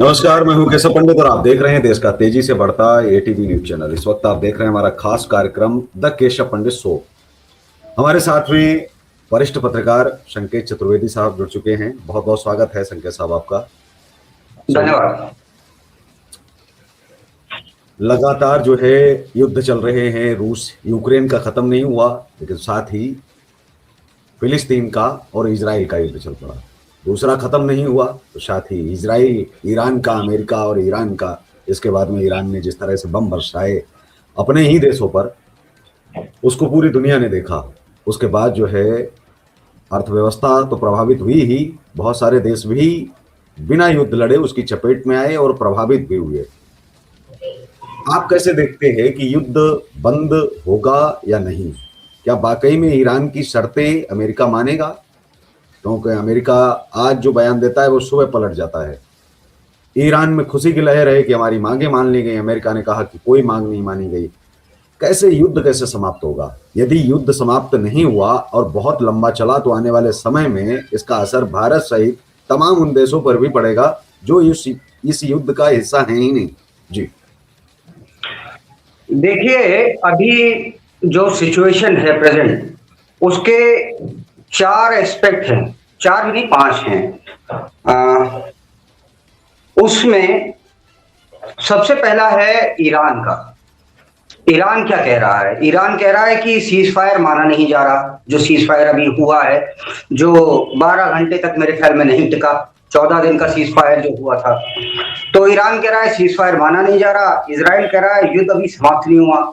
नमस्कार, मैं हूं केशव पंडित और आप देख रहे हैं देश का तेजी से बढ़ता एटीवी न्यूज चैनल। इस वक्त आप देख रहे हैं हमारा खास कार्यक्रम द केशव पंडित शो। हमारे साथ में वरिष्ठ पत्रकार संकेत चतुर्वेदी साहब जुड़ चुके हैं। बहुत बहुत स्वागत है संकेत साहब आपका। धन्यवाद। लगातार जो है युद्ध चल रहे हैं, रूस यूक्रेन का खत्म नहीं हुआ, लेकिन साथ ही फिलिस्तीन का और इजराइल का युद्ध चल पड़ा। दूसरा खत्म नहीं हुआ तो साथ ही इजराइल, ईरान का, अमेरिका और ईरान का, इसके बाद में ईरान ने जिस तरह से बम बरसाए अपने ही देशों पर, उसको पूरी दुनिया ने देखा। उसके बाद जो है अर्थव्यवस्था तो प्रभावित हुई ही, बहुत सारे देश भी बिना युद्ध लड़े उसकी चपेट में आए और प्रभावित भी हुए। आप कैसे देखते हैं कि युद्ध बंद होगा या नहीं? क्या वाकई में ईरान की शर्तें अमेरिका मानेगा? क्योंकि अमेरिका आज जो बयान देता है वो सुबह पलट जाता है। ईरान में खुशी की लहर है कि हमारी मांगे मान ली गई, अमेरिका ने कहा कि कोई मांग नहीं मानी गई। कैसे युद्ध कैसे समाप्त होगा? यदि युद्ध समाप्त नहीं हुआ और बहुत लंबा चला तो आने वाले समय में इसका असर भारत सहित तमाम उन देशों पर भी पड़ेगा जो इस युद्ध का हिस्सा है ही नहीं। जी देखिए, अभी जो सिचुएशन है प्रेजेंट, उसके 4 एस्पेक्ट हैं, 4 भी नहीं 5 हैं। उसमें सबसे पहला है ईरान का। ईरान क्या कह रहा है? ईरान कह रहा है कि सीज फायर माना नहीं जा रहा। जो सीज फायर अभी हुआ है, जो 12 घंटे तक मेरे ख्याल में नहीं टिका, 14 दिन का सीज फायर जो हुआ था, तो ईरान कह रहा है सीज फायर माना नहीं जा रहा। इजराइल कह रहा है युद्ध अभी समाप्त नहीं हुआ।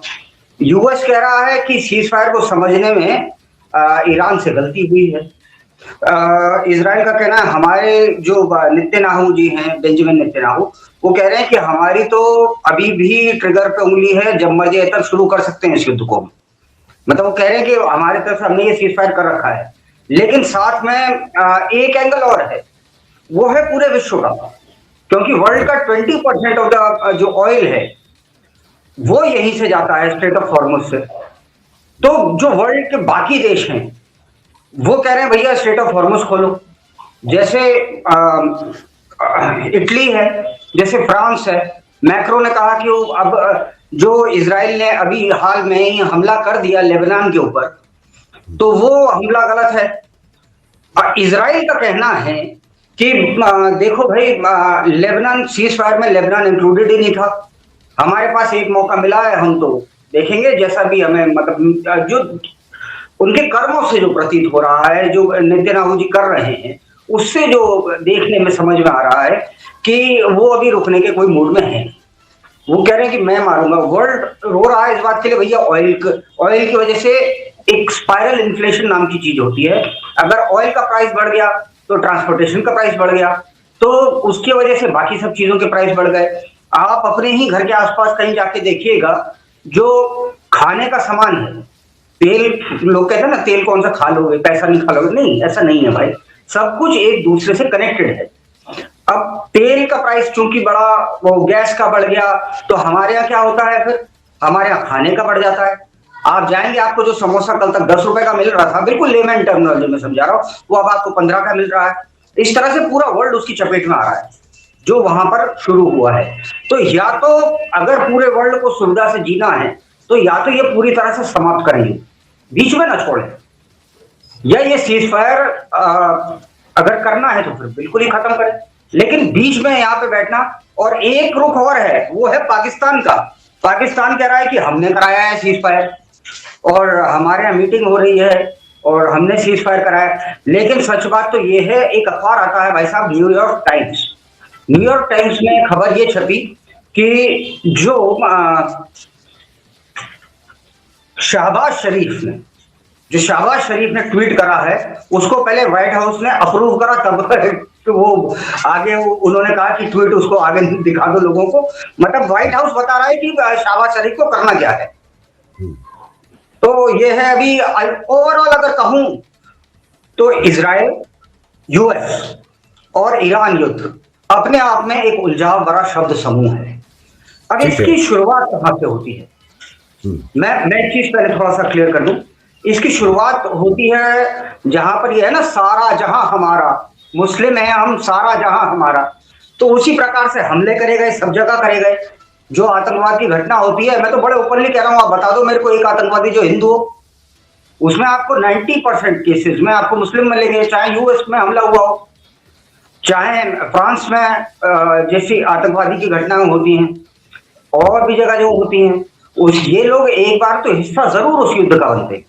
यूएस कह रहा है कि सीज फायर को समझने में ईरान से गलती हुई है। इजराइल का कहना है, हमारे जो नेतन्याहू जी हैं, बेंजामिन नेतन्याहू, वो कह रहे हैं कि हमारी तो अभी भी ट्रिगर पे उंगली है, जब मर्जी तक शुरू कर सकते हैं इस युद्ध को। मतलब वो कह रहे हैं कि हमारी तरफ से हमने ये सीज फायर कर रखा है। लेकिन साथ में एक एंगल और है, वो है पूरे विश्व का, क्योंकि वर्ल्ड का 20% ऑफ द जो ऑयल है वो यहीं से जाता है, स्ट्रेट ऑफ हॉर्मुज से। तो जो वर्ल्ड के बाकी देश हैं वो कह रहे हैं भैया स्ट्रेट ऑफ हॉर्मुज खोलो। जैसे इटली है, जैसे फ्रांस है। मैक्रो ने कहा कि अब जो इजराइल ने अभी हाल में ही हमला कर दिया लेबनान के ऊपर, तो वो हमला गलत है। इजराइल का कहना है कि देखो भाई, लेबनान सीज फायर में लेबनान इंक्लूडेड ही नहीं था। हमारे पास एक मौका मिला है, हम तो देखेंगे जैसा भी हमें, मतलब जो उनके कर्मों से जो प्रतीत हो रहा है, जो नेतन्याहू जी कर रहे हैं, उससे जो देखने में समझ में आ रहा है कि वो अभी रुकने के कोई मूड में है। वो कह रहे हैं कि मैं मारूंगा। वर्ल्ड रो रहा है इस बात के लिए, भैया ऑयल की वजह से एक स्पाइरल इन्फ्लेशन नाम की चीज होती है। अगर ऑयल का प्राइस बढ़ गया तो ट्रांसपोर्टेशन का प्राइस बढ़ गया, तो उसकी वजह से बाकी सब चीजों के प्राइस बढ़ गए। आप अपने ही घर के आसपास कहीं जाके देखिएगा, जो खाने का सामान है, तेल, लोग कहते हैं ना तेल कौन सा खा लोगे, पैसा नहीं खा लोगे, नहीं, ऐसा नहीं है भाई। सब कुछ एक दूसरे से कनेक्टेड है। अब तेल का प्राइस चूंकि बढ़ा, वो गैस का बढ़ गया, तो हमारे यहाँ क्या होता है, फिर हमारे यहाँ खाने का बढ़ जाता है। आप जाएंगे, आपको जो समोसा कल तक 10 रुपए का मिल रहा था, बिल्कुल लेमैन टर्मिनोलॉजी में समझा रहा हूँ, वो अब आपको 15 का मिल रहा है। इस तरह से पूरा वर्ल्ड उसकी चपेट में आ रहा है, जो वहां पर शुरू हुआ है। तो या तो अगर पूरे वर्ल्ड को सुविधा से जीना है, तो या तो ये पूरी तरह से समाप्त करेंगे, बीच में ना छोड़ें, या ये सीज फायर अगर करना है तो फिर बिल्कुल ही खत्म करें। लेकिन बीच में यहाँ पे बैठना, और एक रुख और है, वो है पाकिस्तान का। पाकिस्तान कह रहा है कि हमने कराया है सीज फायर, और हमारे यहाँ मीटिंग हो रही है और हमने सीज फायर कराया। लेकिन सच बात तो ये है, एक अखबार आता है भाई साहब, न्यूयॉर्क टाइम्स। न्यूयॉर्क टाइम्स में खबर ये छपी कि जो शहबाज शरीफ ने ट्वीट करा है, उसको पहले व्हाइट हाउस ने अप्रूव करा, तब तो वो आगे उन्होंने कहा कि ट्वीट उसको आगे दिखा दो लोगों को। मतलब व्हाइट हाउस बता रहा है कि शहबाज शरीफ को करना क्या है। तो ये है अभी ओवरऑल अगर कहूं तो इजराइल, यूएस और ईरान युद्ध अपने आप में एक उलझाव भरा शब्द समूह है। अब इसकी शुरुआत कहां से होती है, मैं एक चीज पहले थोड़ा सा क्लियर कर दूं। इसकी शुरुआत होती है जहां पर ये है ना, सारा जहां हमारा, मुस्लिम है हम, सारा जहां हमारा। तो उसी प्रकार से हमले करे गए, सब जगह करे गए। जो आतंकवाद की घटना होती है, मैं तो बड़े ओपनली कह रहा हूं, आप बता दो मेरे को एक आतंकवादी जो हिंदू हो, उसमें आपको 90% केसेस में आपको मुस्लिम मिलेंगे, चाहे यूएस में हमला हुआ हो, चाहे फ्रांस में जैसी आतंकवादी की घटनाएं होती हैं, और भी जगह जो होती हैं, ये लोग एक बार तो हिस्सा जरूर उस युद्ध का बनते हैं।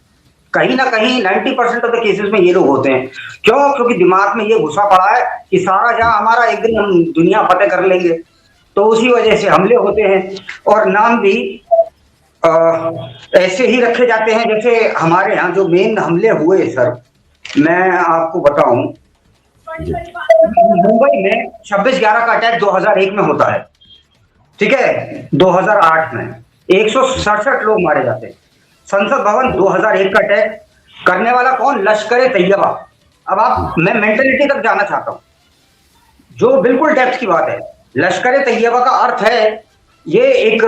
कहीं ना कहीं 90% ऑफ द केसेस में ये लोग होते हैं। क्यों? क्योंकि दिमाग में ये घुसा पड़ा है कि सारा जहां हमारा, एक दिन हम दुनिया फतेह कर लेंगे। तो उसी वजह से हमले होते हैं, और नाम भी ऐसे ही रखे जाते हैं। जैसे हमारे यहाँ जो मेन हमले हुए सर, मैं आपको बताऊं, मुंबई में 26/11 का अटैक 2001 में होता है, ठीक है। 2008 में 167 लोग मारे जाते हैं। संसद भवन 2001 का अटैक करने वाला कौन? लश्कर तैयबा। अब आप, मैं मेंटेलिटी तक जाना चाहता हूं, जो बिल्कुल डेप्थ की बात है। लश्कर तैयबा का अर्थ है, ये एक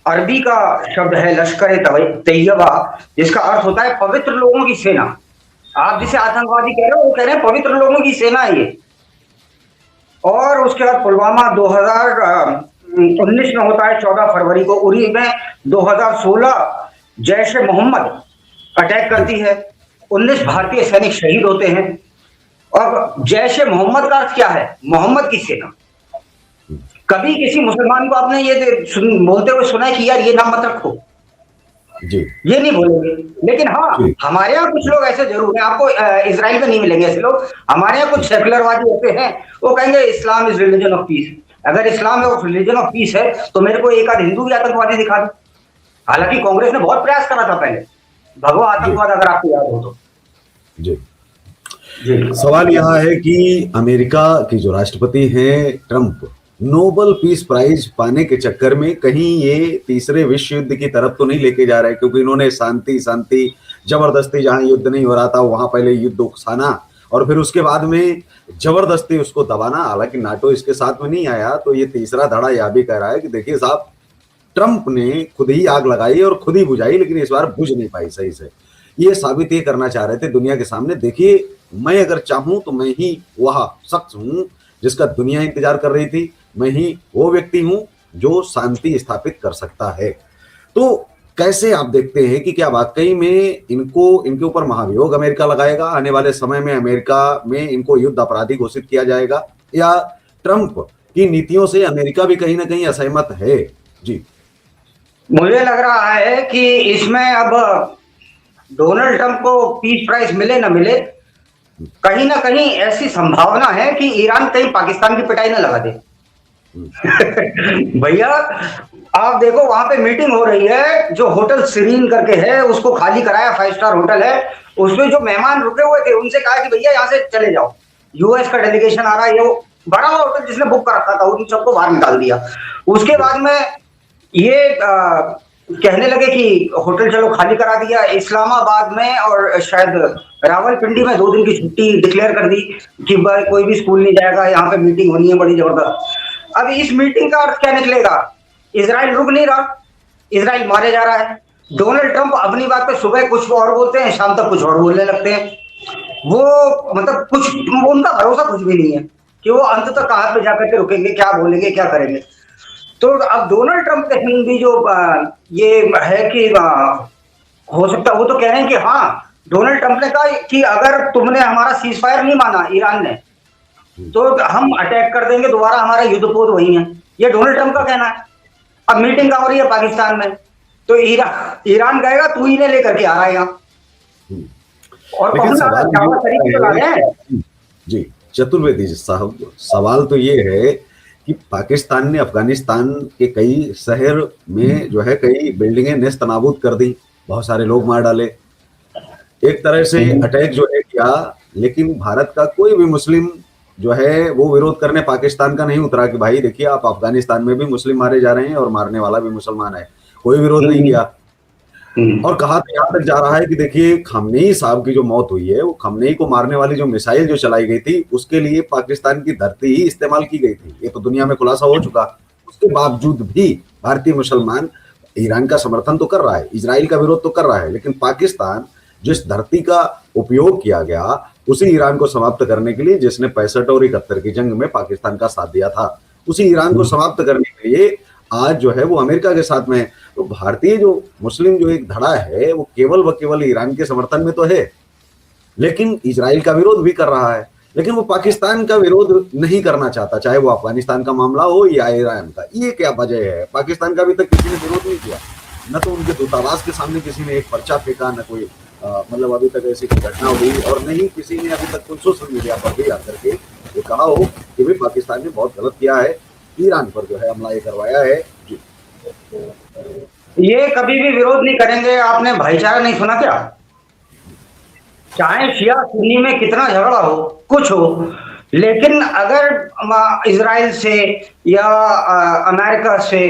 अरबी का शब्द है लश्कर तैयबा, जिसका अर्थ होता है पवित्र लोगों की सेना। आप जिसे आतंकवादी कह रहे हो, वो कह रहे हैं पवित्र लोगों की सेना है ये। और उसके बाद पुलवामा 2019 में होता है, 14 फरवरी को। उरी में 2016 जैश ए मोहम्मद अटैक करती है, 19 भारतीय सैनिक शहीद होते हैं। और जैश ए मोहम्मद का अर्थ क्या है? मोहम्मद की सेना। कभी किसी मुसलमान को आपने ये बोलते हुए सुना है कि यार ये नाम मत रखो जी? ये नहीं बोलेंगे। लेकिन हाँ, हमारे यहाँ कुछ लोग ऐसे जरूर हैं, आपको इजराइल में नहीं मिलेंगे ऐसे लोग। हमारे यहाँ कुछ सेकुलरवादी होते हैं, वो कहेंगे Islam is religion of peace. अगर इस्लाम रिलीजन ऑफ पीस है तो मेरे को एक आध हिंदू भी आतंकवादी दिखा दो। हालांकि कांग्रेस ने बहुत प्रयास करा था पहले, भगवा आतंकवाद, अगर आपको याद हो तो। जी जी। सवाल यह है कि अमेरिका के जो राष्ट्रपति हैं ट्रंप, नोबेल पीस प्राइज पाने के चक्कर में कहीं ये तीसरे विश्व युद्ध की तरफ तो नहीं लेके जा रहे, क्योंकि इन्होंने शांति जबरदस्ती, जहां युद्ध नहीं हो रहा था वहां पहले युद्ध उकसाना और फिर उसके बाद में जबरदस्ती उसको दबाना। हालांकि नाटो इसके साथ में नहीं आया, तो ये तीसरा धड़ा यह भी कह रहा है कि देखिए साहब, ट्रंप ने खुद ही आग लगाई और खुद ही बुझाई, लेकिन इस बार बुझ नहीं पाई सही से। ये साबित ये करना चाह रहे थे दुनिया के सामने, देखिए मैं अगर चाहूं तो मैं ही वह शख्स हूं जिसका दुनिया इंतजार कर रही थी, मैं ही वो व्यक्ति हूं जो शांति स्थापित कर सकता है। तो कैसे आप देखते हैं कि क्या वाकई में इनके ऊपर महाभियोग अमेरिका लगाएगा? आने वाले समय में अमेरिका में इनको युद्ध अपराधी घोषित किया जाएगा, या ट्रंप की नीतियों से अमेरिका भी कहीं ना कहीं असहमत है? जी, मुझे लग रहा है कि इसमें अब डोनाल्ड ट्रंप को पीस प्राइज मिले ना मिले, कहीं ना कहीं ऐसी संभावना है कि ईरान कहीं पाकिस्तान की पिटाई ना लगा दे। भैया आप देखो, वहां पे मीटिंग हो रही है, जो होटल सीरीन करके है उसको खाली कराया, 5 स्टार होटल है, उसमें जो मेहमान रुके हुए थे उनसे कहा कि भैया यहाँ से चले जाओ, यूएस का डेलीगेशन आ रहा है। ये वो बड़ा हुआ होटल जिसने बुक कर रखा था उन सबको बाहर निकाल दिया। उसके बाद में ये कहने लगे कि होटल चलो खाली करा दिया। इस्लामाबाद में और शायद रावलपिंडी में 2 दिन की छुट्टी डिक्लेयर कर दी कि भाई कोई भी स्कूल नहीं जाएगा, यहाँ पे मीटिंग होनी है बड़ी जबरदस्त। अब इस मीटिंग का अर्थ क्या निकलेगा? इजराइल रुक नहीं रहा, इजराइल मारे जा रहा है। डोनाल्ड ट्रंप अपनी बात पे सुबह कुछ और बोलते हैं, शाम तक कुछ और बोलने लगते हैं। वो मतलब कुछ, उनका भरोसा कुछ भी नहीं है कि वो अंत तक कहां पे जाकर के रुकेंगे, क्या बोलेंगे, क्या करेंगे। तो अब डोनाल्ड ट्रंप के हिंद भी जो ये है कि हो सकता, वो तो कह रहे हैं कि हाँ, डोनाल्ड ट्रंप ने कहा कि अगर तुमने हमारा सीज फायर नहीं माना ईरान ने, तो हम अटैक कर देंगे दोबारा, हमारा युद्धपोत वही है। ये डोनाल्ड ट्रंप का कहना है। अब मीटिंग हो रही है पाकिस्तान में, तो ईरान गएगा, तू ही ने लेकर के आ रहा है यहाँ। और जी चतुर्वेदी साहब, सवाल तो ये है कि पाकिस्तान ने अफगानिस्तान के कई शहर में जो है कई बिल्डिंगें नेस्त नाबूद कर दी, बहुत सारे लोग मार डाले, एक तरह से अटैक जो है किया। लेकिन भारत का कोई भी मुस्लिम जो है वो विरोध करने पाकिस्तान का नहीं उतरा कि भाई देखिए आप अफगानिस्तान में भी मुस्लिम मारे जा रहे हैं और मारने वाला भी मुसलमान है, कोई विरोध नहीं किया। और कहा तो यहाँ तक जा रहा है कि देखिए खamenei साहब की जो मौत हुई है, वो खamenei को मारने वाली जो मिसाइल जो चलाई गई थी उसके लिए पाकिस्तान की धरती ही इस्तेमाल की गई थी, ये तो दुनिया में खुलासा हो चुका। उसके बावजूद भी भारतीय मुसलमान ईरान का समर्थन तो कर रहा है, इजराइल का विरोध तो कर रहा है, लेकिन पाकिस्तान जिस धरती का उपयोग किया गया उसी ईरान को समाप्त करने के लिए जिसने 65 और 71 की जंग में पाकिस्तान का साथ दिया था, उसी ईरान को समाप्त करने के लिए आज जो है वो अमेरिका के साथ में है। तो भारतीय जो मुस्लिम जो एक धड़ा है वो केवल व केवल ईरान के समर्थन में तो है, लेकिन इजराइल का विरोध भी कर रहा है, लेकिन वो पाकिस्तान का विरोध नहीं करना चाहता, चाहे वो अफगानिस्तान का मामला हो या ईरान का। ये क्या वजह है? पाकिस्तान का अभी तक किसी ने विरोध नहीं किया, न तो उनके दूतावास के सामने किसी ने एक पर्चा फेंका, न कोई मतलब अभी तक ऐसी कोई घटना हुई, और नहीं किसी ने अभी तक कोई सोशल मीडिया पर भी आकर के ये कहा हो कि भाई पाकिस्तान ने बहुत गलत किया है, ईरान पर जो है हमला ये करवाया है। जी, ये कभी भी विरोध नहीं करेंगे। आपने भाईचारा नहीं सुना क्या? चाहे शिया सुन्नी में कितना झगड़ा हो, कुछ हो, लेकिन अगर इजराइल से या अमेरिका से,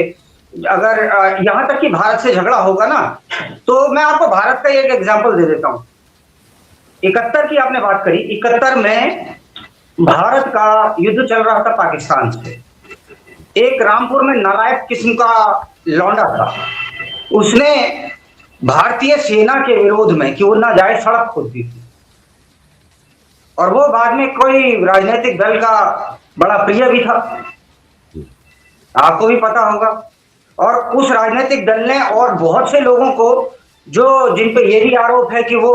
अगर यहां तक कि भारत से झगड़ा होगा ना, तो मैं आपको भारत का एक एग्जांपल दे देता हूं। 71 की आपने बात करी, 71 में भारत का युद्ध चल रहा था पाकिस्तान से। एक रामपुर में नालायक किस्म का लौंडा था, उसने भारतीय सेना के विरोध में कि वो ना जाए सड़क खोद दी थी, और वो बाद में कोई राजनीतिक दल का बड़ा प्रिय भी था, आपको भी पता होगा। और उस राजनीतिक दल ने और बहुत से लोगों को जो जिन पे ये भी आरोप है कि वो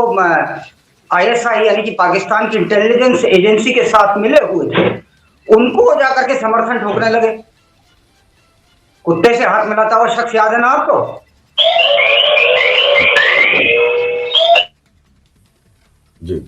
आईएसआई यानी कि पाकिस्तान की इंटेलिजेंस एजेंसी के साथ मिले हुए थे, उनको जाकर के समर्थन ठोकने लगे। कुत्ते से हाथ मिलाता हुआ शख्स याद है ना आपको? जी,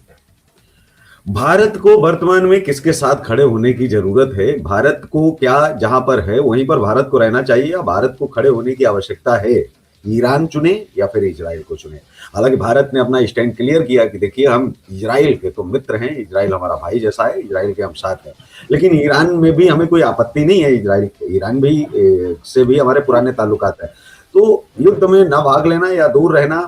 भारत को वर्तमान में किसके साथ खड़े होने की जरूरत है? भारत को क्या जहां पर है वहीं पर भारत को रहना चाहिए, या भारत को खड़े होने की आवश्यकता है? ईरान चुने या फिर इजराइल को चुने? हालांकि भारत ने अपना स्टैंड क्लियर किया कि देखिए हम इजराइल के तो मित्र हैं, इजराइल हमारा भाई जैसा है, इजराइल के हम साथ हैं, लेकिन ईरान में भी हमें कोई आपत्ति नहीं है। इजराइल ईरान भी से भी हमारे पुराने ताल्लुकात है। तो युद्ध में ना भाग लेना या दूर रहना,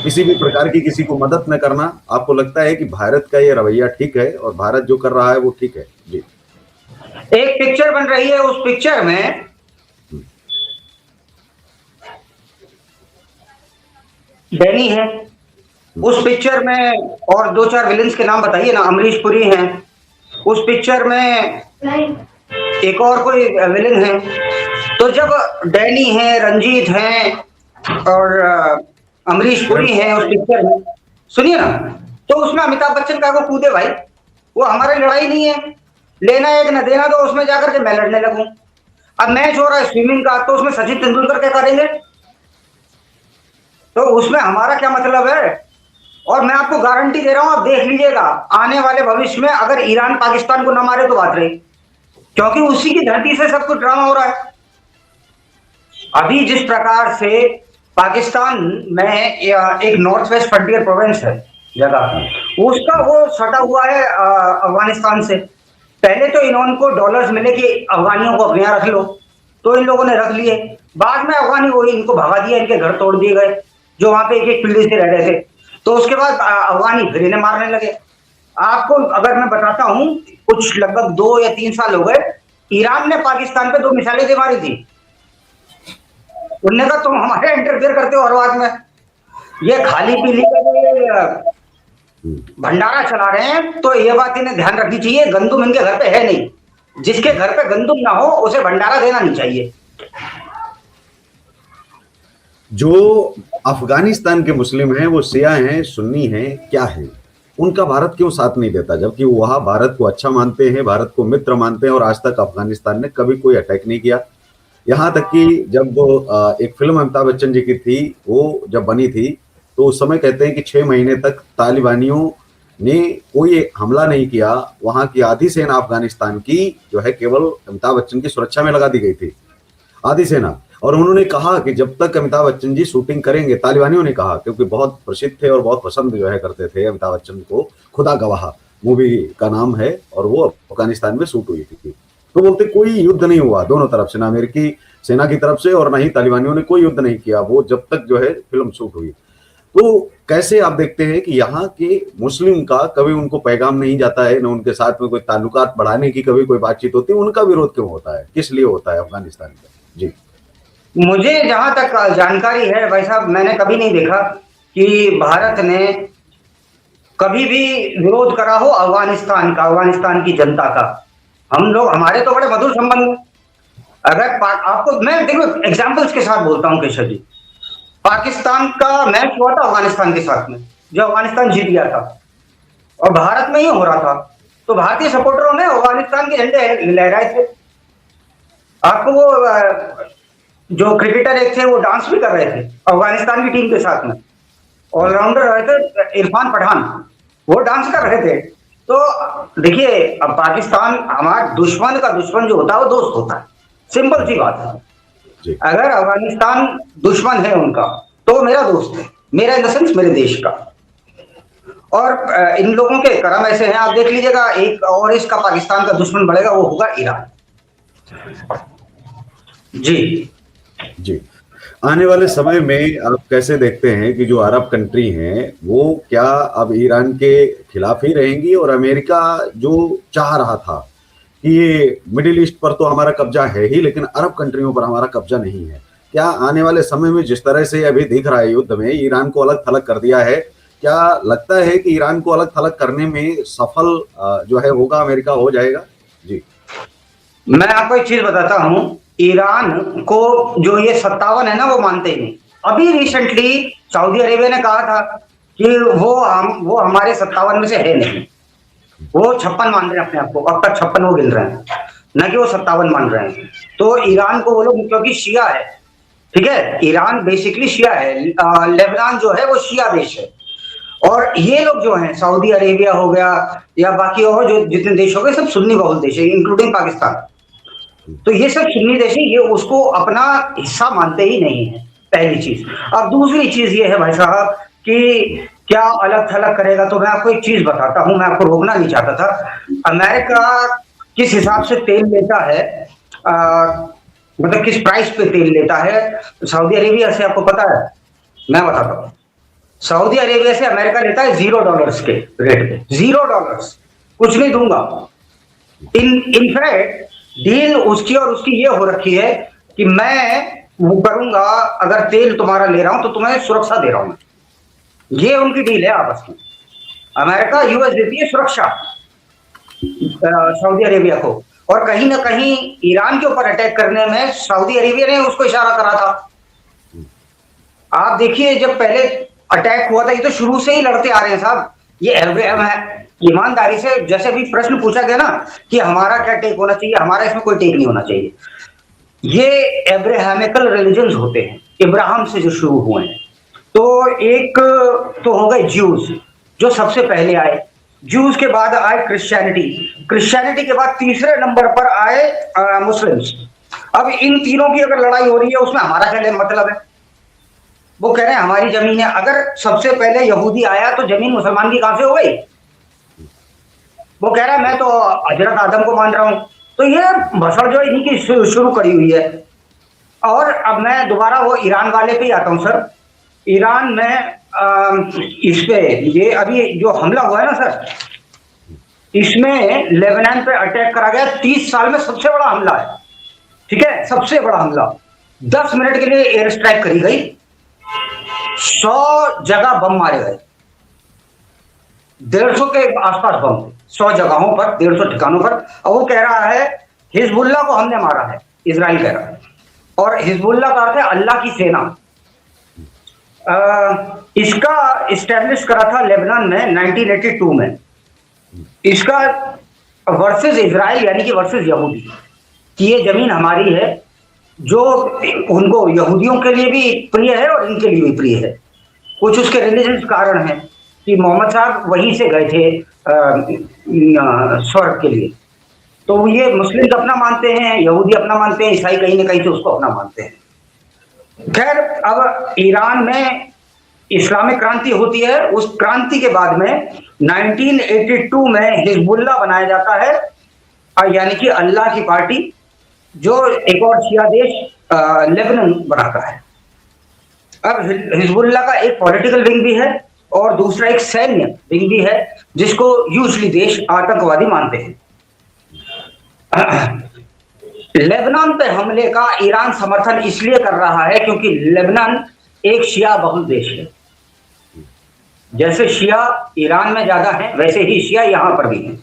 किसी भी प्रकार की किसी को मदद न करना, आपको लगता है कि भारत का ये रवैया ठीक है और भारत जो कर रहा है वो ठीक है? जी, एक पिक्चर बन रही है, उस पिक्चर में डैनी है, उस पिक्चर में और दो चार विलेंस के नाम बताइए ना। अमरीश पुरी हैं उस पिक्चर में, एक और कोई विलेन है। तो जब डैनी है, रंजीत हैं और अमरीश पुरी हैं उस पिक्चर में, सुनिए ना, तो उसमें अमिताभ बच्चन का वो कूदे भाई, वो हमारी लड़ाई नहीं है, लेना एक न देना, तो उसमें जाकर के मैं लड़ने लगूं। अब मैच हो रहा है स्विमिंग का, तो उसमें सचिन तेंदुलकर क्या करेंगे? तो उसमें हमारा क्या मतलब है? और मैं आपको गारंटी दे रहा हूं, आप देख लीजिएगा आने वाले भविष्य में अगर ईरान पाकिस्तान को न मारे तो बात रही, क्योंकि उसी की धरती से सब कुछ ड्रामा हो रहा है। अभी जिस प्रकार से पाकिस्तान में एक नॉर्थ वेस्ट फ्रंटियर प्रोविंस है जगह, उसका वो सटा हुआ है अफगानिस्तान से। पहले तो इनको डॉलर्स मिले कि अफगानियों को अपने यहाँ रख लो, तो इन लोगों ने रख लिए। बाद में अफगानी वही इनको भगा दिया, इनके घर तोड़ दिए गए जो वहां पे एक एक पीढ़ी से रह रहे थे। तो उसके बाद अफगानी फिर इन्हें मारने लगे। आपको अगर मैं बताता हूं, कुछ लगभग 2 या 3 साल हो गए, ईरान ने पाकिस्तान पे 2 मिसाइलें दे मारी थी। उनने कहा तुम हमारे इंटरफेयर करते हो हर बात में, ये खाली पीली का भंडारा चला रहे हैं। तो ये बात इन्हें ध्यान रखनी चाहिए, गंदुम इनके घर पे है नहीं, जिसके घर पे गंदुम ना हो उसे भंडारा देना नहीं चाहिए। जो अफगानिस्तान के मुस्लिम हैं वो शिया हैं, सुन्नी हैं, क्या है, उनका भारत क्यों साथ नहीं देता? जबकि वहां भारत को अच्छा मानते हैं, भारत को मित्र मानते हैं, और आज तक अफगानिस्तान ने कभी कोई अटैक नहीं किया। यहाँ तक कि जब एक फिल्म अमिताभ बच्चन जी की थी, वो जब बनी थी, तो उस समय कहते हैं कि 6 महीने तक तालिबानियों ने कोई हमला नहीं किया। वहां की आधी सेना अफगानिस्तान की जो है केवल अमिताभ बच्चन की सुरक्षा में लगा दी गई थी, आधी सेना। और उन्होंने कहा कि जब तक अमिताभ बच्चन जी शूटिंग करेंगे, तालिबानियों ने कहा, क्योंकि बहुत प्रसिद्ध थे और बहुत पसंद जो है करते थे अमिताभ बच्चन को, खुदा गवाह मूवी का नाम है, और वो अफगानिस्तान में शूट हुई थी। तो बोलते कोई युद्ध नहीं हुआ दोनों तरफ से, ना अमेरिकी सेना की तरफ से और ना ही तालिबानियों ने कोई युद्ध नहीं किया, वो जब तक जो है फिल्म शूट हुई। तो कैसे आप देखते हैं कि यहाँ के मुस्लिम का कभी उनको पैगाम नहीं जाता है, ना उनके साथ में कोई ताल्लुकात बढ़ाने की कभी कोई बातचीत होती है? उनका विरोध क्यों होता है, किस लिए होता है अफगानिस्तान का? जी, मुझे जहां तक जानकारी है भाई साहब, मैंने कभी नहीं देखा कि भारत ने कभी भी विरोध करा हो अफगानिस्तान का, अफगानिस्तान की जनता का। हम लोग, हमारे तो बड़े मधुर संबंध हैं। अगर आपको मैं देखो एग्जाम्पल्स के साथ बोलता हूँ केशव जी, पाकिस्तान का मैच हुआ था अफगानिस्तान के साथ में, जो अफगानिस्तान जीत गया था और भारत में ही हो रहा था, तो भारतीय सपोर्टरों ने अफगानिस्तान के झंडे लहराए थे। आपको वो जो क्रिकेटर एक थे वो डांस भी कर रहे थे अफगानिस्तान की टीम के साथ में, ऑलराउंडर रहे थे इरफान पठान, वो डांस कर रहे थे। तो देखिए, अब पाकिस्तान, हमारा दुश्मन का दुश्मन जो होता है वो दोस्त होता है, सिंपल सी बात है। अगर अफगानिस्तान दुश्मन है उनका तो मेरा दोस्त है, मेरा इन द सेंस मेरे देश का। और इन लोगों के कर्म ऐसे हैं, आप देख लीजिएगा, एक और इसका पाकिस्तान का दुश्मन बढ़ेगा, वो होगा ईरान। जी जी, आने वाले समय में आप कैसे देखते हैं कि जो अरब कंट्री हैं वो क्या अब ईरान के खिलाफ ही रहेंगी, और अमेरिका जो चाह रहा था कि ये मिडिल ईस्ट पर तो हमारा कब्जा है ही लेकिन अरब कंट्रियों पर हमारा कब्जा नहीं है, क्या आने वाले समय में जिस तरह से अभी दिख रहा है युद्ध में ईरान को अलग थलग कर दिया है, क्या लगता है कि ईरान को अलग थलग करने में सफल जो है होगा अमेरिका, हो जाएगा? जी, मैं आपको एक चीज बताता हूं, ईरान को जो ये 57 है ना, वो मानते ही नहीं। अभी रिसेंटली सऊदी अरेबिया ने कहा था कि वो हमारे 57 में से है नहीं, वो 56 मान रहे हैं अपने आप को, अब तक 56 वो गिन रहे हैं, न कि वो 57 मान रहे हैं। तो ईरान को वो लोग, क्योंकि शिया है, ठीक है, ईरान बेसिकली शिया है, लेबनान जो है वो शिया देश है, और ये लोग जो हैं सऊदी अरेबिया हो गया या बाकी और जो जितने देश हो गए सब सुन्नी बहुल देश है, इंक्लूडिंग पाकिस्तान। तो ये सब सुन्नी देश है, ये उसको अपना हिस्सा मानते ही नहीं है, पहली चीज। अब दूसरी चीज ये है भाई साहब कि क्या अलग थलग करेगा, तो मैं आपको एक चीज बताता हूं, मैं आपको रोकना नहीं चाहता था। अमेरिका किस हिसाब से तेल लेता है, मतलब किस प्राइस पे तेल लेता है सऊदी अरेबिया से, आपको पता है? मैं बताता हूँ। सऊदी अरेबिया से अमेरिका लेता है $0 के रेट पे, $0, कुछ नहीं दूंगा। इनफैक्ट डील उसकी और उसकी ये हो रखी है कि मैं वो करूंगा, अगर तेल तुम्हारा ले रहा हूं तो तुम्हें सुरक्षा दे रहा हूं, ये उनकी डील है आपस में। अमेरिका यूएस देती है सुरक्षा सऊदी अरेबिया को, और कहीं ना कहीं ईरान के ऊपर अटैक करने में सऊदी अरेबिया ने उसको इशारा करा था। आप देखिए, जब पहले अटैक हुआ था, ये तो शुरू से ही लड़ते आ रहे हैं साहब, ये एवरेम है। ईमानदारी से, जैसे भी प्रश्न पूछा गया ना कि हमारा क्या टेक होना चाहिए, हमारा इसमें कोई टेक नहीं होना चाहिए। ये एब्राहमिकल रिलीजन्स होते हैं, इब्राहिम से जो शुरू हुए हैं। तो एक तो हो गए ज्यूज, जो सबसे पहले आए, ज्यूज के बाद आए क्रिश्चियनिटी, क्रिश्चियनिटी के बाद तीसरे नंबर पर आए मुस्लिम्स। अब इन तीनों की अगर लड़ाई हो रही है, उसमें हमारा क्या मतलब है? वो कह रहे हैं हमारी जमीन है। अगर सबसे पहले यहूदी आया तो जमीन मुसलमान की कहां से हो गई? वो कह रहा है मैं तो हजरत आदम को मान रहा हूं। तो ये भसड़ जो इन्हीं की शुरू करी हुई है। और अब मैं दोबारा वो ईरान वाले पे ही आता हूं सर। ईरान में इस पे ये अभी जो हमला हुआ है ना सर, इसमें लेबनान पे अटैक करा गया, 30 साल में सबसे बड़ा हमला है, ठीक है, सबसे बड़ा हमला। 10 मिनट के लिए एयर स्ट्राइक करी गई, 100 जगह बम मारे गए, 150 के आसपास बम थे 100 जगहों पर, 150 ठिकानों पर। और वो कह रहा है हिजबुल्लाह को हमने मारा है, इजराइल कह रहा है। और हिजबुल्लाह का अर्थ है अल्लाह की सेना। इसका इस्टेब्लिश करा था लेबनान में 1982 में। इसका वर्सेस इजराइल, यानी कि वर्सेस यहूदी, कि ये जमीन हमारी है, जो उनको यहूदियों के लिए भी प्रिय है और इनके लिए भी प्रिय है। कुछ उसके रिलीजियस कारण है कि मोहम्मद साहब वहीं से गए थे स्वर्ग के लिए। तो ये मुस्लिम अपना मानते हैं, यहूदी अपना मानते हैं, ईसाई कहीं ना कहीं से उसको अपना मानते हैं। खैर, अब ईरान में इस्लामिक क्रांति होती है। उस क्रांति के बाद में 1982 में हिजबुल्लाह बनाया जाता है, यानी कि अल्लाह की पार्टी, जो एक और शिया देश लेबनान बनाता है। अब हिजबुल्लाह का एक पॉलिटिकल विंग भी है और दूसरा एक सैन्य विंग भी है, जिसको यूजली देश आतंकवादी मानते हैं। लेबनान पे हमले का ईरान समर्थन इसलिए कर रहा है क्योंकि लेबनान एक शिया बहुल देश है। जैसे शिया ईरान में ज्यादा है, वैसे ही शिया यहाँ पर भी है।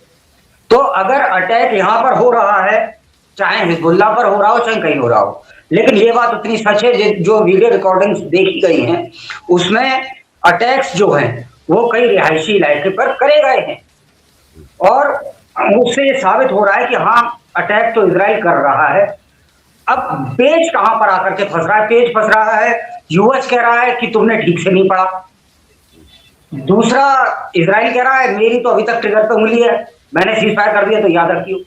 तो अगर अटैक यहाँ पर हो रहा है, चाहे हिजबुल्लाह पर हो रहा हो, चाहे कहीं हो रहा हो, लेकिन ये बात उतनी सच है, जो वीडियो रिकॉर्डिंग्स देखी गई हैं उसमें अटैक्स जो हैं वो कई रिहायशी इलाके पर करे गए हैं, और उससे ये साबित हो रहा है कि हाँ, अटैक तो इजराइल कर रहा है। अब पेज कहां पर आकर के फंस रहा है? पेज फंस रहा है, यूएस कह रहा है कि तुमने ठीक से नहीं पढ़ा। दूसरा, इजराइल कह रहा है मेरी तो अभी तक ट्रिगर पे उंगली है, मैंने सीज फायर कर दिया तो याद रखियो।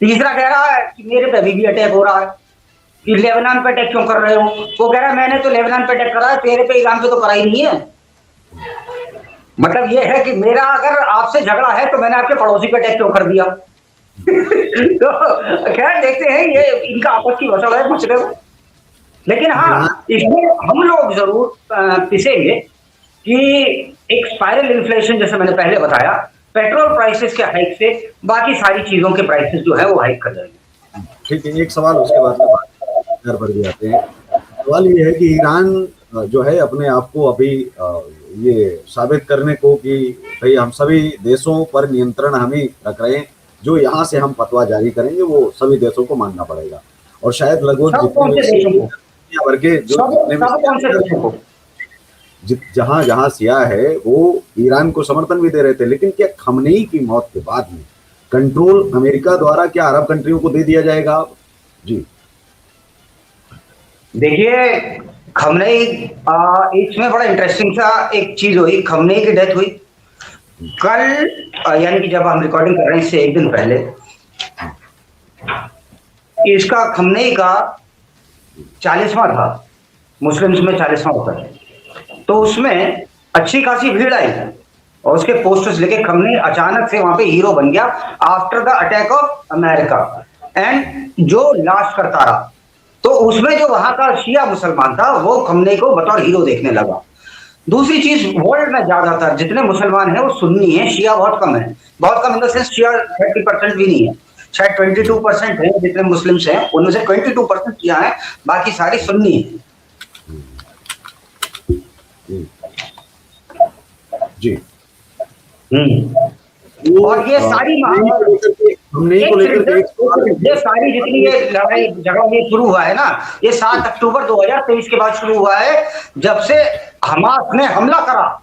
तीसरा कह रहा है कि मेरे पे अभी भी अटैक हो रहा है, कि लेबनान पे अटैक क्यों कर रहे हो? वो कह रहा है मैंने तो लेबनान पे अटैक करा है, तेरे पे ईरान पे तो करा ही नहीं है। मतलब ये है कि मेरा अगर आपसे झगड़ा है तो मैंने आपके पड़ोसी पे अटैक क्यों कर दिया? तो खैर देखते हैं, ये इनका आपस की मसला है मसले में। लेकिन हाँ, इसमें हम लोग जरूर पिसेंगे कि एक स्पाइरल इन्फ्लेशन, जैसे मैंने पहले बताया, पेट्रोल प्राइसेस के हाइक से बाकी सारी चीजों के प्राइसेस जो है वो हाइक कर जाएंगे। ठीक है, एक सवाल उसके बाद में बात पर भी आते हैं। सवाल ये है कि ईरान जो है अपने आप को अभी ये साबित करने को कि भाई हम सभी देशों पर नियंत्रण हम ही रख रहे हैं, जो यहाँ से हम फतवा जारी करेंगे वो सभी देशों को मानना पड़ेगा। और शायद लगभग दुनिया भर के जो जितने भी जहां जहां सिया है वो ईरान को समर्थन भी दे रहे थे, लेकिन क्या खमनेई की मौत के बाद में कंट्रोल अमेरिका द्वारा क्या अरब कंट्रियों को दे दिया जाएगा? जी देखिए, खमनेई इसमें बड़ा इंटरेस्टिंग सा एक चीज हुई। खमनेई की डेथ हुई कल, यानी कि जब हम रिकॉर्डिंग कर रहे हैं इससे एक दिन पहले, इसका खमनेई का 40वां था। मुस्लिम्स में 40वां होता है, तो उसमें अच्छी खासी भीड़ आई और उसके पोस्टर्स लेके खमनेई अचानक से वहां पे हीरो बन गया after the attack of America, and जो लास्ट करता रहा। तो उसमें जो वहां का शिया मुसलमान था वो खमनेई को बतौर हीरो देखने लगा। दूसरी चीज, वर्ल्ड में ज्यादातर जितने मुसलमान हैं वो सुन्नी हैं, शिया बहुत कम है। बहुत कम इन द सेंस शिया 30% भी नहीं है, शायद 22% है जितने मुस्लिम्स हैं, उनमें से 22% शिया हैं, बाकी सारी सुन्नी है। जी। और ये सारी ये सारी जितनी ये लड़ाई झगड़ा ये शुरू हुआ है ना, ये 7 अक्टूबर 2023 के बाद शुरू हुआ है, जब से हमास ने हमला करा।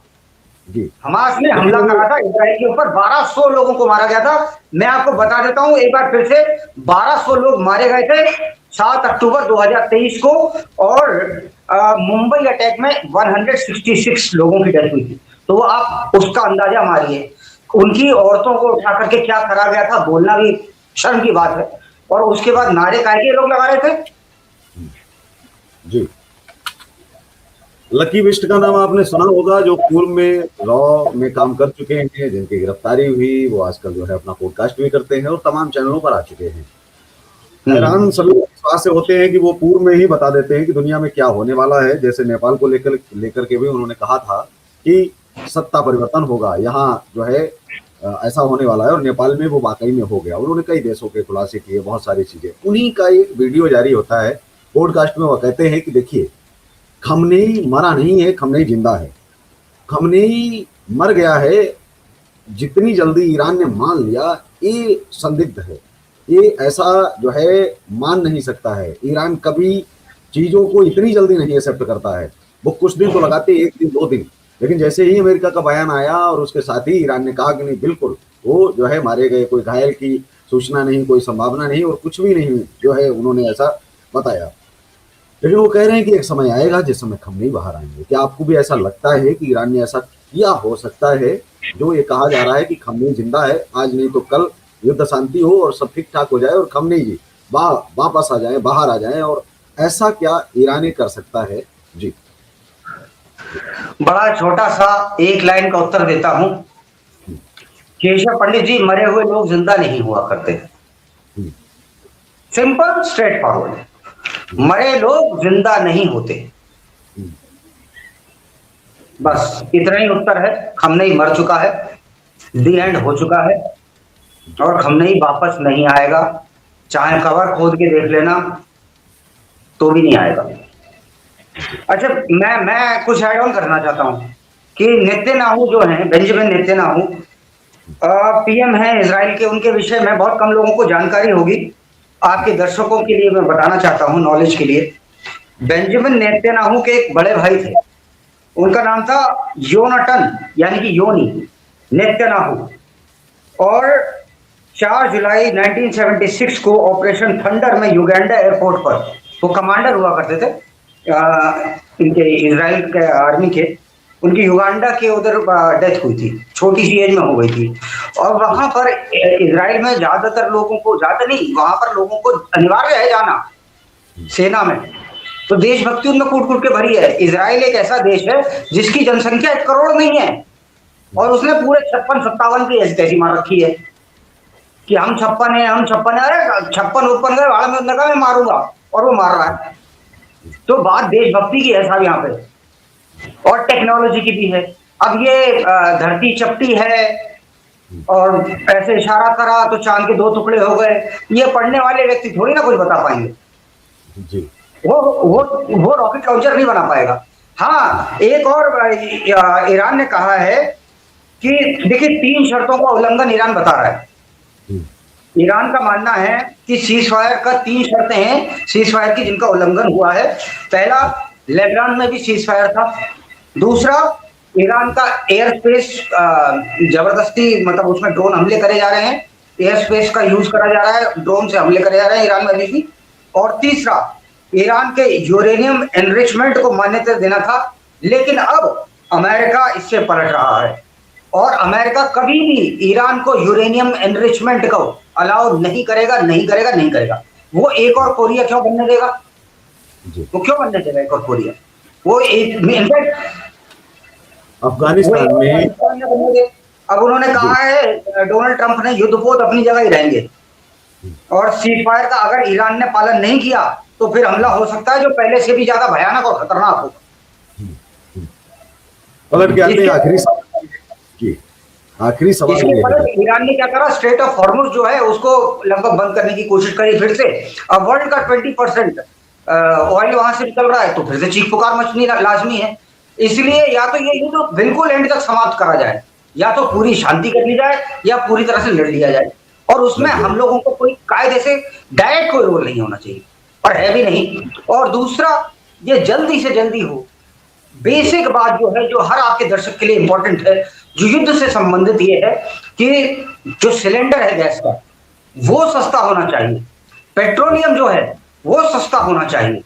हमास ने हमला करा था इजराइल के ऊपर, 1200 लोगों को मारा गया था। मैं आपको बता देता हूं एक बार फिर से, 1200 लोग मारे गए थे 7 अक्टूबर 2023 को, और मुंबई अटैक में 166 लोगों की डेथ हुई थी। तो आप उसका अंदाजा मारिए, उनकी औरतों को उठा करके क्या करा गया था, बोलना भी शर्म की बात है। और उसके बाद नारे काहे के लोग लगा रहे थे? जी, लकी बिस्ट का नाम आपने सुना होगा, जो पूर्व में रॉ में काम कर चुके हैं, जिनकी गिरफ्तारी हुई, वो आजकल जो है अपना पॉडकास्ट भी करते हैं और तमाम चैनलों पर आ चुके हैं। हैरान सभी विश्वास से होते हैं कि वो पूर्व में ही बता देते हैं कि दुनिया में क्या होने वाला है। जैसे नेपाल को लेकर के भी उन्होंने कहा था कि सत्ता परिवर्तन होगा, यहाँ जो है ऐसा होने वाला है, और नेपाल में वो वाकई में हो गया। उन्होंने कई देशों के खुलासे किए, बहुत सारी चीजें। उन्हीं का एक वीडियो जारी होता है पॉडकास्ट में, वो कहते हैं कि देखिए, खमनेई मरा नहीं है, खमनेई जिंदा है। खमनेई मर गया है, जितनी जल्दी ईरान ने मान लिया ये संदिग्ध है, ये ऐसा जो है मान नहीं सकता है। ईरान कभी चीजों को इतनी जल्दी नहीं एक्सेप्ट करता है, वो कुछ दिन तो लगाते, 1 दिन 2 दिन, लेकिन जैसे ही अमेरिका का बयान आया और उसके साथ ही ईरान ने कहा कि नहीं, बिल्कुल वो जो है मारे गए, कोई घायल की सूचना नहीं, कोई संभावना नहीं, और कुछ भी नहीं जो है उन्होंने ऐसा बताया। लेकिन वो कह रहे हैं कि एक समय आएगा जिस समय खमनेई बाहर आएंगे। क्या आपको भी ऐसा लगता है कि ईरान ने ऐसा किया हो सकता है, जो ये कहा जा रहा है कि खमनेई जिंदा है, आज नहीं तो कल युद्ध शांति हो और सब ठीक ठाक हो जाए और खमनेई जी वापस आ जाए, बाहर आ जाए, और ऐसा क्या ईरान कर सकता है? जी, बड़ा छोटा सा एक लाइन का उत्तर देता हूं। केशव पंडित जी, मरे हुए लोग जिंदा नहीं हुआ करते। सिंपल स्ट्रेट फॉरवर्ड, मरे लोग जिंदा नहीं होते, बस इतना ही उत्तर है। खमनेई मर चुका है, दी एंड हो चुका है, और खमनेई वापस नहीं आएगा। चाहे कवर खोद के देख लेना, तो भी नहीं आएगा। अच्छा, मैं कुछ ऐड ऑन करना चाहता हूं। कि नेतन्याहू जो हैं, बेंजामिन नेतन्याहू पीएम हैं इजराइल के, उनके विषय में बहुत कम लोगों को जानकारी होगी। आपके दर्शकों के लिए मैं बताना चाहता हूं, नॉलेज के लिए। बेंजामिन नेतन्याहू के एक बड़े भाई थे, उनका नाम था योनाटन, यानी कि योनी नेतन्याहू। और 4 जुलाई 1976 को ऑपरेशन थंडर में युगांडा एयरपोर्ट पर वो कमांडर हुआ करते थे इनके इजराइल के आर्मी के। उनकी युगांडा के उधर डेथ हुई थी, छोटी सी एज में हो गई थी। और वहां पर इजराइल में ज्यादातर लोगों को, ज्यादा नहीं, वहां पर लोगों को अनिवार्य है जाना सेना में। तो देशभक्ति उनमें कूट कूट के भरी है। इजराइल एक ऐसा देश है जिसकी जनसंख्या 1 करोड़ नहीं है, और उसने पूरे 56-57 की ऐसी तैसी मार रखी है कि हम 56 है, हम 56 है। अरे 56 उत्पन्न गए भाड़ में, उन्होंने कहा मैं मारूंगा, और वो मार रहा है। तो बात देशभक्ति की है साहब यहाँ पे, और टेक्नोलॉजी की भी है। अब ये धरती चपटी है और ऐसे इशारा करा तो चांद के 2 टुकड़े हो गए, ये पढ़ने वाले व्यक्ति थोड़ी ना कुछ बता पाएंगे जी। वो रॉकेट लॉन्चर नहीं बना पाएगा। हाँ, एक और ईरान ने कहा है कि देखिए 3 शर्तों का उल्लंघन ईरान बता रहा है। ईरान का मानना है कि सीज फायर का 3 शर्तें हैं सीज फायर की जिनका उल्लंघन हुआ है। पहला, लेबनान में भी सीज फायर था। दूसरा, ईरान का एयर स्पेस जबरदस्ती, मतलब उसमें ड्रोन हमले करे जा रहे हैं, एयर स्पेस का यूज करा जा रहा है, ड्रोन से हमले करे जा रहे हैं ईरान में अभी भी। और तीसरा, ईरान के यूरेनियम एनरिचमेंट को मान्यता देना था, लेकिन अब अमेरिका इससे पलट रहा है, और अमेरिका कभी भी ईरान को यूरेनियम एनरिचमेंट को अलाउ नहीं करेगा, नहीं करेगा, नहीं करेगा। वो एक और कोरिया क्यों बनने देगा? वो क्यों बनने देगा एक और कोरिया? वो एक इनफैक्ट अफगानिस्तान में अब उन्होंने कहा है, डोनाल्ड ट्रंप ने, युद्धपोत अपनी जगह ही रहेंगे, और सीज फायर का अगर ईरान ने पालन नहीं किया तो फिर हमला हो सकता है जो पहले से भी ज्यादा भयानक और खतरनाक होगा। पलट के आते हैं आखिरी सवाल जी, आखिरी सवाल ये है, ईरान ने क्या करा, स्ट्रेट ऑफ हॉर्मुज जो है उसको लगभग बंद करने की कोशिश करी फिर से। अब वर्ल्ड का 20% ऑयल वहां से निकल रहा है, तो फिर से चीख पुकार मचनी लाजमी है। इसलिए या तो ये युद्ध बिल्कुल एंड तक समाप्त करा जाए, या तो पूरी शांति कर ली जाए, या पूरी तरह से लड़ लिया जाए, और उसमें हम लोगों को कोई कायदे से डायरेक्ट कोई रोल नहीं होना चाहिए, और है भी नहीं। और दूसरा, ये जल्दी से जल्दी हो। बेसिक बात जो है, जो हर आपके दर्शक के लिए इंपॉर्टेंट है, जो युद्ध से संबंधित ये है कि जो सिलेंडर है गैस का, वो सस्ता होना चाहिए। पेट्रोलियम जो है वो सस्ता होना चाहिए।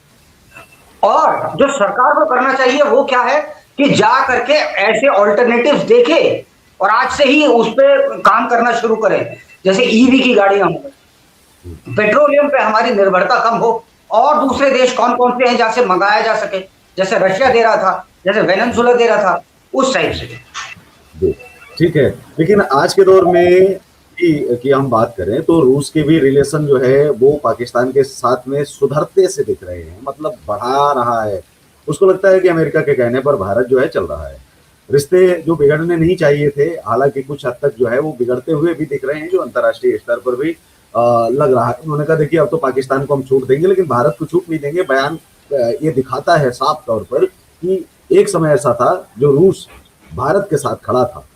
और जो सरकार को करना चाहिए वो क्या है कि जा करके ऐसे ऑल्टरनेटिव्स देखे, और आज से ही उस पर काम करना शुरू करें। जैसे ईवी की गाड़ियां हो, पेट्रोलियम पे हमारी निर्भरता कम हो, और दूसरे देश कौन कौन से हैं जहां से मंगाया जा सके, जैसे रशिया दे रहा था, जैसे वेनेजुएला दे रहा था, उस टाइप से। ठीक है। लेकिन आज के दौर में की हम बात करें तो रूस के भी रिलेशन जो है वो पाकिस्तान के साथ में सुधरते से दिख रहे हैं, मतलब बढ़ा रहा है। उसको लगता है कि अमेरिका के कहने पर भारत जो है चल रहा है। रिश्ते जो बिगड़ने नहीं चाहिए थे, हालांकि कुछ हद तक जो है वो बिगड़ते हुए भी दिख रहे हैं, जो अंतर्राष्ट्रीय स्तर पर भी लग रहा है। उन्होंने कहा देखिए अब तो पाकिस्तान को हम छूट देंगे, लेकिन भारत को छूट नहीं देंगे। बयान ये दिखाता है साफ तौर पर कि एक समय ऐसा था जो रूस भारत के साथ खड़ा था,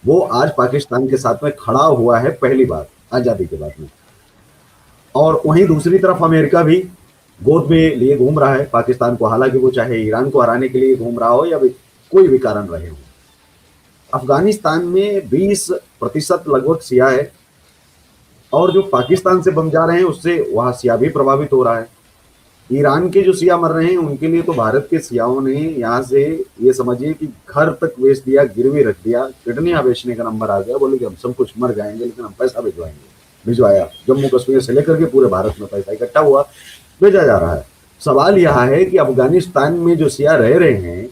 वो आज पाकिस्तान के साथ में खड़ा हुआ है पहली बार आजादी के बाद में। और वहीं दूसरी तरफ अमेरिका भी गोद में लिए घूम रहा है पाकिस्तान को, हालांकि वो चाहे ईरान को हराने के लिए घूम रहा हो या कोई भी कारण रहे हो। अफगानिस्तान में 20% लगभग सिया है, और जो पाकिस्तान से बम जा रहे हैं उससे वहां सिया भी प्रभावित हो रहा है। ईरान के जो सिया मर रहे हैं उनके लिए तो भारत के सियाओं ने यहाँ से ये समझिए कि घर तक बेच दिया, गिरवी रख दिया, किडनियां बेचने का नंबर आ गया। बोले कि हम सब कुछ मर जाएंगे लेकिन हम पैसा भिजवाया। जम्मू कश्मीर से लेकर के पूरे भारत में पैसा इकट्ठा हुआ, भेजा जा रहा है। सवाल यह है कि अफगानिस्तान में जो सिया रह रहे हैं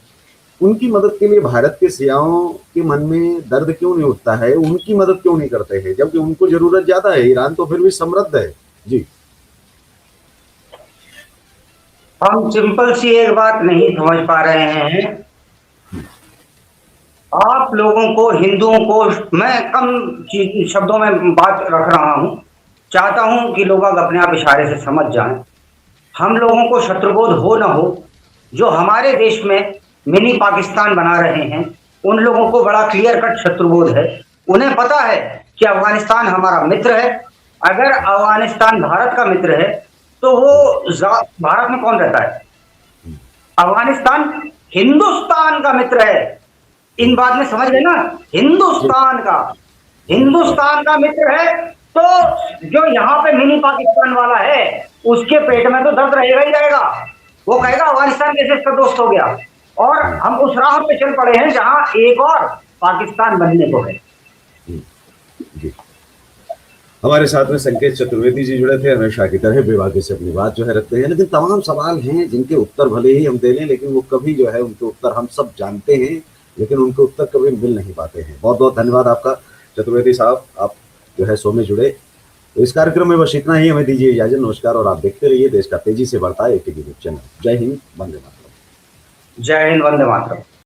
उनकी मदद के लिए भारत के सियाओं के मन में दर्द क्यों नहीं उठता है, उनकी मदद क्यों नहीं करते हैं, जबकि उनको जरूरत ज्यादा है। ईरान तो फिर भी समृद्ध है जी। हम सिंपल सी एक बात नहीं समझ पा रहे हैं। आप लोगों को, हिंदुओं को, मैं कम शब्दों में बात रख रहा हूं, चाहता हूं कि लोग अपने आप इशारे से समझ जाएं। हम लोगों को शत्रुबोध हो ना हो, जो हमारे देश में मिनी पाकिस्तान बना रहे हैं, उन लोगों को बड़ा क्लियर कट शत्रुबोध है। उन्हें पता है कि अफगानिस्तान हमारा मित्र है। अगर अफगानिस्तान भारत का मित्र है तो वो भारत में कौन रहता है? अफगानिस्तान हिंदुस्तान का मित्र है। इन बात में समझ गए ना? हिंदुस्तान का मित्र है। तो जो यहाँ पे मिनी पाकिस्तान वाला है उसके पेट में तो दर्द रहेगा ही रहेगा। वो कहेगा अफगानिस्तान कैसे इसका दोस्त हो गया। और हम उस राह पे चल पड़े हैं जहां एक और पाकिस्तान बनने को है। जी। हमारे साथ में संकेत चतुर्वेदी जी जुड़े थे, हमेशा की तरह बेबाकी से अपनी बात जो है रखते हैं, लेकिन तमाम सवाल हैं जिनके उत्तर भले ही हम दे लें, लेकिन वो कभी जो है उनके उत्तर हम सब जानते हैं, लेकिन उनके उत्तर कभी मिल नहीं पाते हैं। बहुत बहुत धन्यवाद आपका चतुर्वेदी साहब, आप जो है शो में जुड़े। तो इस कार्यक्रम में बस इतना ही, हमें दीजिए इजाजत, नमस्कार। और आप देखते रहिए देश का तेजी से बढ़ता है एक यूट्यूब चैनल। जय हिंद, वंदे मातरम। जय हिंद, वंदे मातरम।